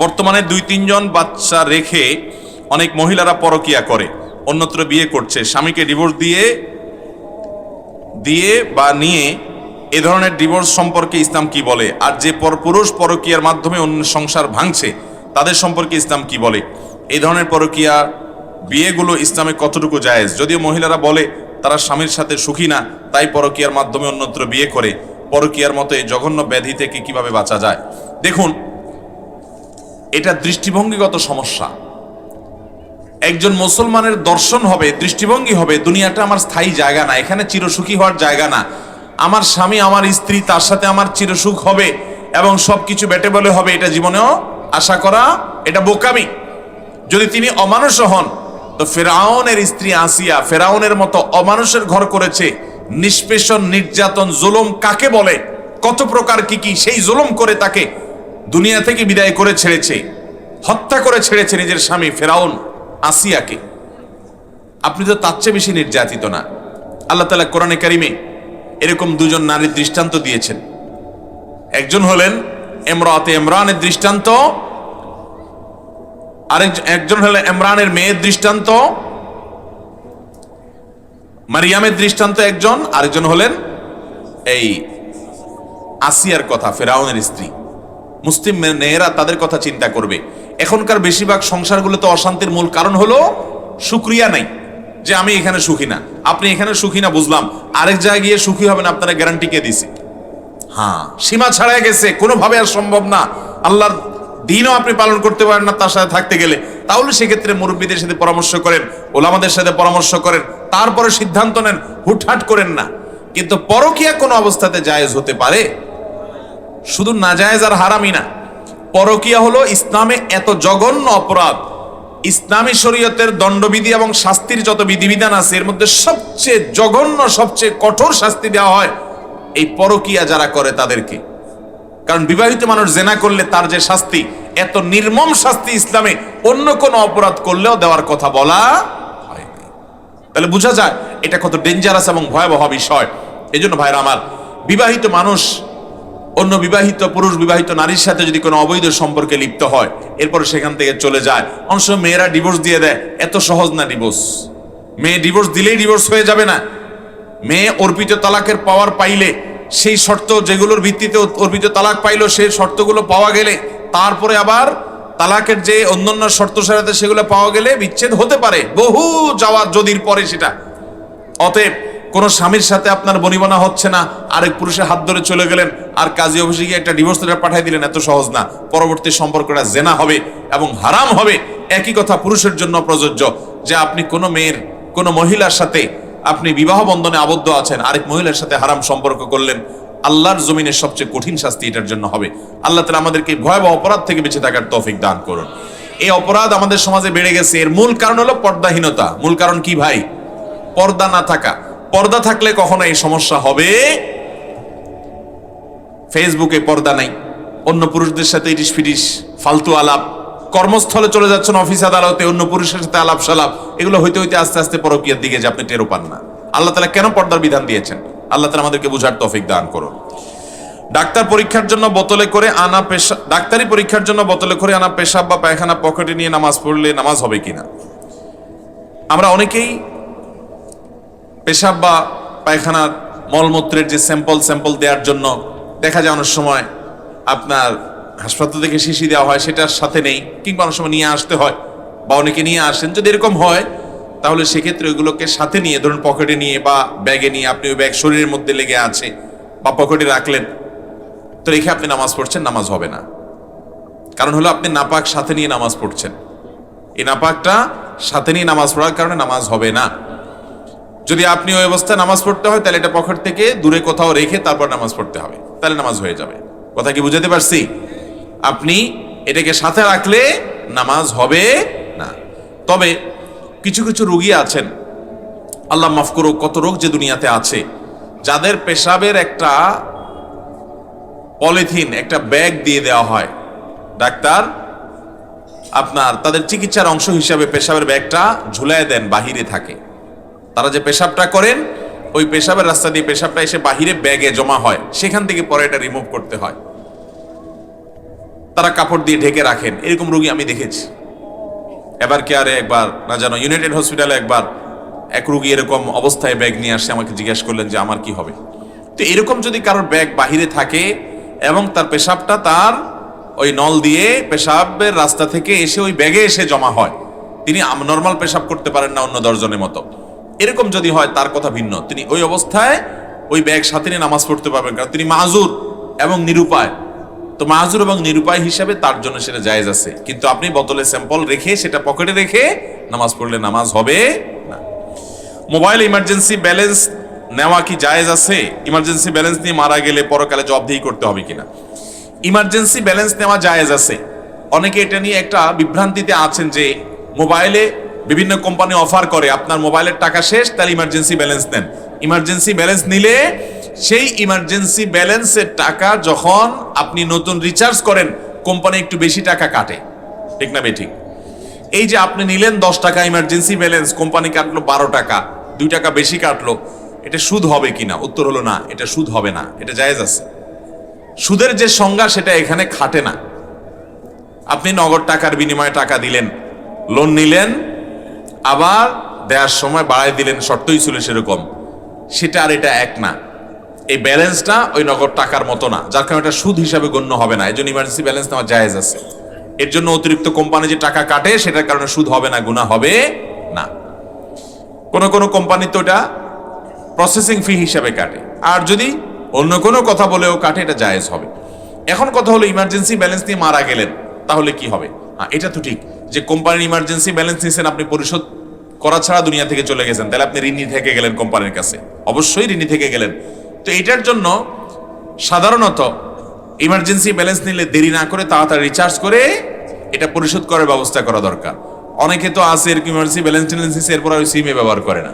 বর্তমানে 2-3 জন বাচ্চা রেখে অনেক মহিলারা পরকিয়া করে, অন্যত্র বিয়ে করছে, স্বামীকে ডিভোর্স দিয়ে বা নিয়ে। এ ধরনের ডিভোর্স সম্পর্কে ইসলাম কি বলে? আর যে পুরুষ পরকিয়ার মাধ্যমে অন্য সংসার ভাঙছে তাদের সম্পর্কে ইসলাম কি বলে? এই ধরনের পরকিয়া বিয়েগুলো ইসলামে কতটুকু জায়েজ? যদিও মহিলারা বলে তারা স্বামীর সাথে সুখী না, তাই পরকিয়ার মাধ্যমে অন্যত্র বিয়ে করে। পরকিয়ার মতো এই জঘন্য ব্যাধি থেকে কিভাবে বাঁচা যায়? দেখুন, এটা দৃষ্টিভঙ্গিগত সমস্যা। একজন মুসলমানের দর্শন হবে, দৃষ্টিভঙ্গি হবে, দুনিয়াটা আমার স্থায়ী জায়গা না, এখানে চিরসুখী হওয়ার জায়গা না। আমার স্বামী, আমার স্ত্রী, তার সাথে আমার চিরসুখ হবে এবং সবকিছু বেটে বলে হবে, এটা জীবনেও আশা করা এটা বোকামি। যদি তিনি অমানুষ হন, তো ফেরাউনের স্ত্রী আসিয়া ফেরাউনের মতো অমানুষের ঘর করেছে। নিষ্পেষণ, নির্যাতন, জুলুম কাকে বলে, কত প্রকার কি কি, সেই জুলুম করে তাকে দুনিয়া থেকে বিদায় করে ছেড়েছে, হত্যা করে ছেড়েছে নিজের স্বামী ফেরাউন আসিয়াকে। আপনি তো তার চেয়ে বেশি নির্যাতিত না। আল্লাহ তাআলা কোরআনে কারিমে এরকম দুজন নারীর দৃষ্টান্ত দিয়েছেন। একজন হলেন ইমরাতে ইমরানের দৃষ্টান্ত, একজন হলেন ইমরানের মেয়ের দৃষ্টান্ত, মারিয়ামের দৃষ্টান্ত একজন, আরেকজন হলেন এই আসিয়ার কথা, ফেরাউনের স্ত্রী। মুসলিম মেয়েরা তাদের কথা চিন্তা করবে। এখনকার বেশিরভাগ সংসারগুলোতে অশান্তির মূল কারণ হলো শুকরিয়া নাই, যে আমি এখানে সুখী না। আপনি এখানে সুখী না বুঝলাম, আরেক জায়গায় গিয়ে সুখী হবেন আপনারা গ্যারান্টি কে দিছে? হ্যাঁ, সীমা ছাড়াই গেছে, কোনোভাবে আর সম্ভব না। আল্লাহর দিনও আপনি পালন করতে পারেন না তার সাথে থাকতে গেলে। তাহলে সেক্ষেত্রে মুরব্বীদের সাথে পরামর্শ করেন, ওলামাদের সাথে পরামর্শ করেন, তারপরে সিদ্ধান্ত নেন, হুটহাট করেন না। কিন্তু পরকীয়া কোনো অবস্থাতে জায়েজ হতে পারে? শুধু নাজায়েজ আর হারামই না, পরকীয়া হলো ইসলামে এত জঘন্য অপরাধ। ইসলামী শরীয়তের দণ্ডবিধি এবং শাস্তির যত বিধিবিধান আছে, এর মধ্যে সবচেয়ে জঘন্য, সবচেয়ে কঠোর শাস্তি দেওয়া হয় এই পরকীয়া যারা করে তাদেরকে। কারণ বিবাহিত মানুষ জেনা করলে তার যে শাস্তি, এত নির্মম শাস্তি ইসলামে অন্য কোন অপরাধ করলেও দেওয়ার কথা বলা হয় না। তাহলে বোঝা যায় এটা কত ডেঞ্জারাস এবং ভয়াবহ বিষয়। এই জন্য ভাইরা আমার, বিবাহিত মানুষ অন্য বিবাহিত পুরুষ বিবাহিত নারীর সাথে যদি কোনো অবৈধ সম্পর্কে লিপ্ত হয়, এরপরে সেখান থেকে চলে যায়। অনেক সময় মেয়েরা ডিভোর্স দিয়ে দেয়, এত সহজ না ডিভোর্স। মেয়ে ডিভোর্স দিলেই ডিভোর্স হয়ে যাবে না। মেয়ে অর্পিত তালাকের পাওয়ার পাইলে, সেই শর্ত যেগুলোর ভিত্তিতে অর্পিত তালাক পাইলো, সেই শর্তগুলো পাওয়া গেলে, তারপরে আবার তালাকের যে অন্যান্য শর্ত সারাতে সেগুলো পাওয়া গেলে বিচ্ছেদ হতে পারে, বহু যাওয়ার যদির পরে সেটা। অতএব কোন স্বামীর সাথে আপনার বনিবনা হচ্ছে না, আরেক পুরুষের হাত ধরে চলে গেলেন আর কাজী অফিসে গিয়ে একটা ডিভোর্স লেটার পাঠিয়ে দিলেন, এত সহজ না। পরবর্তী সম্পর্কটা জেনা হবে এবং হারাম হবে। একই কথা পুরুষের জন্য প্রযোজ্য, যে আপনি কোনো মেয়ের, কোনো মহিলার সাথে আপনি বিবাহ বন্ধনে আবদ্ধ আছেন, আরেক মহিলার সাথে হারাম সম্পর্ক করলেন, আল্লাহর জমিনের সবচেয়ে কঠিন শাস্তি এটার জন্য হবে। আল্লাহ তাআলা আমাদেরকে ভয়াবহ অপরাধ থেকে বেঁচে থাকার তৌফিক দান করুন। এই অপরাধ আমাদের সমাজে বেড়ে গেছে, এর মূল কারণ হলো পর্দাহীনতা। মূল কারণ কি ভাই? পর্দা না থাকা। পর্দা থাকলে কখনো এই সমস্যা হবে? ফেসবুকে পর্দা নাই, অন্য পুরুষদের সাথে ইটিস ফিটিস ফালতু আলাপ, কর্মস্থলে চলে যাচ্ছেন, অফিস আদালতে অন্য পুরুষের সাথে আলাপ সালাপ, এগুলো হইতে হইতে আস্তে আস্তে পরকীয়ার দিকে যে আপনি টেরও পান না। আল্লাহ তাআলা কেন পর্দার বিধান দিয়েছেন? আল্লাহ তাআলা আমাদেরকে বুঝার তৌফিক দান করুন। ডাক্তারি পরীক্ষার জন্য বোতলে করে আনা পেশাব বা পায়খানা পকেটে নিয়ে নামাজ পড়লে নামাজ হবে কিনা? আমরা অনেকেই পেশাব বা পায়খানার মলমূত্রের যে স্যাম্পল দেওয়ার জন্য দেখা যায় অনেক সময় আপনার হাসপাতাল থেকে শিশি দেওয়া হয়, সেটার সাথে নেই, কিংবা অনেক সময় নিয়ে আসতে হয়, বা অনেকে নিয়ে আসেন। যদি এরকম হয়, তাহলে সেক্ষেত্রে ওইগুলোকে সাথে নিয়ে, ধরুন পকেটে নিয়ে বা ব্যাগে নিয়ে, আপনি ওই ব্যাগ শরীরের মধ্যে লেগে আছে বা পকেটে রাখলেন, তো রেখে আপনি নামাজ পড়ছেন, নামাজ হবে না। কারণ হলো আপনি নাপাক সাথে নিয়ে নামাজ পড়ছেন। এই নাপাকটা সাথে নিয়ে নামাজ পড়ার কারণে নামাজ হবে না। যদি আপনি ওই অবস্থায় নামাজ পড়তে হয়, তাহলে এটা পকেট থেকে দূরে কোথাও রেখে তারপর নামাজ পড়তে হবে, তাহলে নামাজ হয়ে যাবে। কথা কি বুঝাতে পারছি? আপনি এটাকে সাথে রাখলে নামাজ হবে না। তবে কিছু কিছু রোগী আছেন, আল্লাহ মাফ করুক, কত রোগ যে দুনিয়াতে আছে, যাদের পেশাবের একটা পলিথিন, একটা ব্যাগ দিয়ে দেওয়া হয়। ডাক্তার আপনার তাদের চিকিৎসার অংশ হিসাবে পেশাবের ব্যাগটা ঝুলায় দেন, বাহিরে থাকে। তারা যে পেশাবটা করেন, ওই পেশাবের রাস্তা দিয়ে পেশাবটা এসে বাহিরে ব্যাগে জমা হয়, সেখান থেকে পরে এটা রিমুভ করতে হয়। তারা কাপড় দিয়ে ঢেকে রাখেন, এরকম রোগী আমি দেখেছি। এবার কেয়ারে একবার, না জানো ইউনাইটেড হসপিটালে একবার এক রোগী এরকম অবস্থায় ব্যাগ নিয়ে আসছে, আমাকে জিজ্ঞেস করলেন যে আমার কি হবে। তো এরকম যদি কারোর ব্যাগ বাহিরে থাকে এবং তার পেশাবটা তার ওই নল দিয়ে পেশাবের রাস্তা থেকে এসে ওই ব্যাগে এসে জমা হয়, তিনি নর্মাল পেশাব করতে পারেন না অন্য 10 জনের মতো, এরকম যদি হয় তার কথা ভিন্ন। তিনি ওই অবস্থায় ওই ব্যাগ সাথে নিয়ে নামাজ পড়তে পারবেন, কারণ তিনি মাযুর এবং নিরুপায়। তো মাযুর এবং নিরুপায় হিসাবে তার জন্য সেটা জায়েজ আছে, কিন্তু আপনি বোতলে স্যাম্পল রেখে সেটা পকেটে রেখে নামাজ পড়লে নামাজ হবে না। মোবাইল ইমার্জেন্সি ব্যালেন্স নেওয়া কি জায়েজ আছে? ইমার্জেন্সি ব্যালেন্স নিয়ে মারা গেলে পরকালে জবাবদিহি করতে হবে কিনা? ইমার্জেন্সি ব্যালেন্স নেওয়া জায়েজ আছে। অনেকে এটা নিয়ে একটা বিভ্রান্তিতে আছেন যে মোবাইলে বিভিন্ন কোম্পানি অফার করে, আপনার মোবাইলের টাকা শেষ তাহলে ইমার্জেন্সি ব্যালেন্স নেন। ইমার্জেন্সি ব্যালেন্স নিলে সেই ইমার্জেন্সি ব্যালেন্সের টাকা যখন আপনি নতুন রিচার্জ করেন কোম্পানি একটু বেশি টাকা কাটে, ঠিক না বেঠিক? এই যে আপনি নিলেন 10 টাকা ইমার্জেন্সি ব্যালেন্স, কোম্পানি কাটলো 12 টাকা, 2 টাকা বেশি কাটলো, এটা সুদ হবে কিনা? উত্তর হলো না, এটা সুদ হবে না, এটা জায়েজ আছে। সুদের যে সংজ্ঞা সেটা এখানে খাটে না। আপনি নগদ টাকার বিনিময়ে টাকা দিলেন, লোন নিলেন, আবার দেওয়ার সময় বাড়াই দিলেন, শর্তই ছিল সেরকম, সেটা আর এটা এক না। এই ব্যালেন্সটা ওই নগদ টাকার মতো না, যার কারণে এটা সুদ হিসাবে গণ্য হবে না। এই জন্য ইমার্জেন্সি ব্যালেন্স নেওয়া জায়েজ আছে। এর জন্য অতিরিক্ত কোম্পানি যে টাকা কাটে সেটার কারণে সুদ হবে না, গুনাহ হবে না। কোন কোন কোম্পানি তো এটা প্রসেসিং ফি হিসাবে কাটে, আর যদি অন্য কোনো কথা বলেও কাটে এটা জায়েজ হবে। এখন কথা হলো ইমার্জেন্সি ব্যালেন্স নিয়ে মারা গেলেন তাহলে কি হবে? এটা তো ঠিক যে কোম্পানির ইমার্জেন্সি ব্যালেন্স নিয়েছেন, আপনি পরিশোধ করা ছাড়া দুনিয়া থেকে চলে গেছেন, তাহলে আপনি ঋণী থেকে গেলেন কোম্পানির কাছে, অবশ্যই ঋণী থেকে গেলেন। তো এটার জন্য সাধারণত ইমার্জেন্সি ব্যালেন্স নিলে দেরি না করে তাড়াতাড়ি রিচার্জ করে এটা পরিশোধ করার ব্যবস্থা করা দরকার। অনেকে তো আছে এরকম ইমার্জেন্সি ব্যালেন্স নিচ্ছে এরপর ওই সিমে ব্যবহার করে না,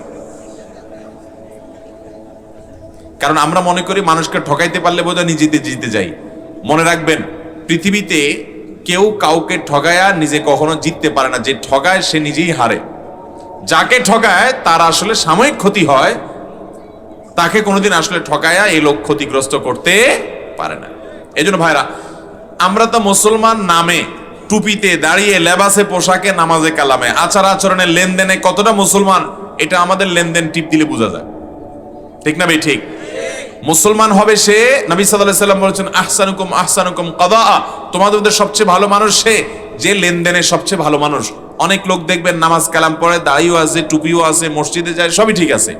কারণ আমরা মনে করি মানুষকে ঠকাইতে পারলে বোধহয় নিজেতে জিতে যাই। মনে রাখবেন, পৃথিবীতে কেউ কাউকে ঠগায়া নিজে কখনো জিততে পারে না। যে ঠগায় সে নিজেই হারে। যাকে ঠগায় তার আসলে সাময়িক ক্ষতি হয়, তাকে কোনোদিন আসলে ঠকায়া এই লোক ক্ষতিগ্রস্ত করতে পারে না। এই জন্য ভাইরা, আমরা তো মুসলমান নামে, টুপিতে, দাঁড়িয়ে, লেবাসে, পোশাকে, নামাজে, কালামে, আচার আচরণের লেনদেনে কতটা মুসলমান এটা আমাদের লেনদেন টিপ দিলে বোঝা যায়, ঠিক না ভাই? ঠিক। মুসলমান হবে সে, নবী সাল্লাল্লাহু আলাইহি সাল্লাম বলেছেন আহসানুকুম আহসানুকুম কাদা, তোমাদের মধ্যে সবচেয়ে ভালো মানুষ সে যে লেনদেনে সবচেয়ে ভালো মানুষ। অনেক লোক দেখবেন নামাজ কালাম পড়ে, দাড়িও আছে, টুপিও আছে, মসজিদে যায়, সবই ঠিক আছে।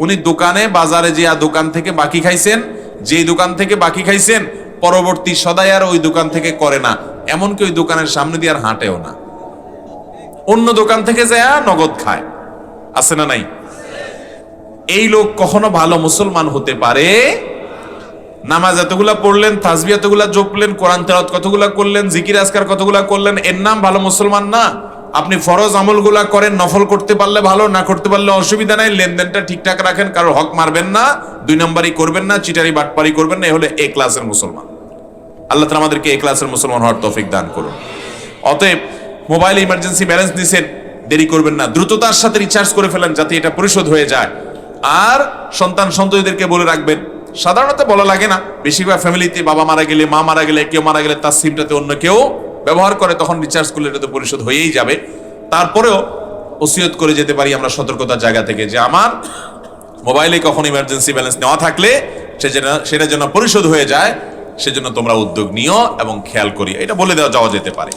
উনি দোকানে, বাজারে যে দোকান থেকে বাকি খাইছেন, যেই দোকান থেকে বাকি খাইছেন পরবর্তী সদাই আর ওই দোকান থেকে করে না, এমনকি ওই দোকানের সামনে দিয়ে আর হাঁটেও না, অন্য দোকান থেকে যায় নগদ খায়। আছে না নাই? এই লোক কখনো ভালো মুসলমান হতে পারে? নামাজ এতগুলা পড়লেন, তাসবিহ এতগুলা জপলেন, কোরআন তেলাওয়াত কতগুলা করলেন, জিকির আজকার কতগুলা করলেন, এর নাম ভালো মুসলমান না? আপনি ফরজ আমলগুলা করেন, নফল করতে পারলে ভালো, না করতে পারলে অসুবিধা নাই, লেনদেনটা ঠিকঠাক রাখেন, কারো হক মারবেন না, 2 নম্বরই করবেন না, চিটারি বাটপারি করবেন না, এ হলে এ ক্লাসের মুসলমান। আল্লাহ তাআলা আমাদেরকে এ ক্লাসের মুসলমান হওয়ার তৌফিক দান করুন। অতএব মোবাইল ইমার্জেন্সি ব্যালেন্স নিছেন, দেরি করবেন না, দ্রুততার সাথে রিচার্জ করে ফেলেন যাতে এটা পরিশোধ হয়ে যায়। আর সন্তান সন্ততিদেরকে বলে রাখবেন, সাধারণত বলা লাগে না, বেশিরভাগ ফ্যামিলিতে বাবা মারা গেলে, মা মারা গেলে, কেউ মারা গেলে তার সিমটাতে অন্য কেউ ব্যবহার করে, তখন রিচার্জ করলে এটা তো পরিশোধ হয়েই যাবে। তারপরেও ওসিয়ত করে যেতে পারি আমরা সতর্কতার জায়গা থেকে যে আমার মোবাইলে কখন ইমার্জেন্সি ব্যালেন্স নেওয়া থাকলে সেটা যেন পরিশোধ হয়ে যায়, সেজন্য তোমরা উদ্যোগ নিও এবং খেয়াল করি, এটা বলে দেওয়া যাওয়া যেতে পারে।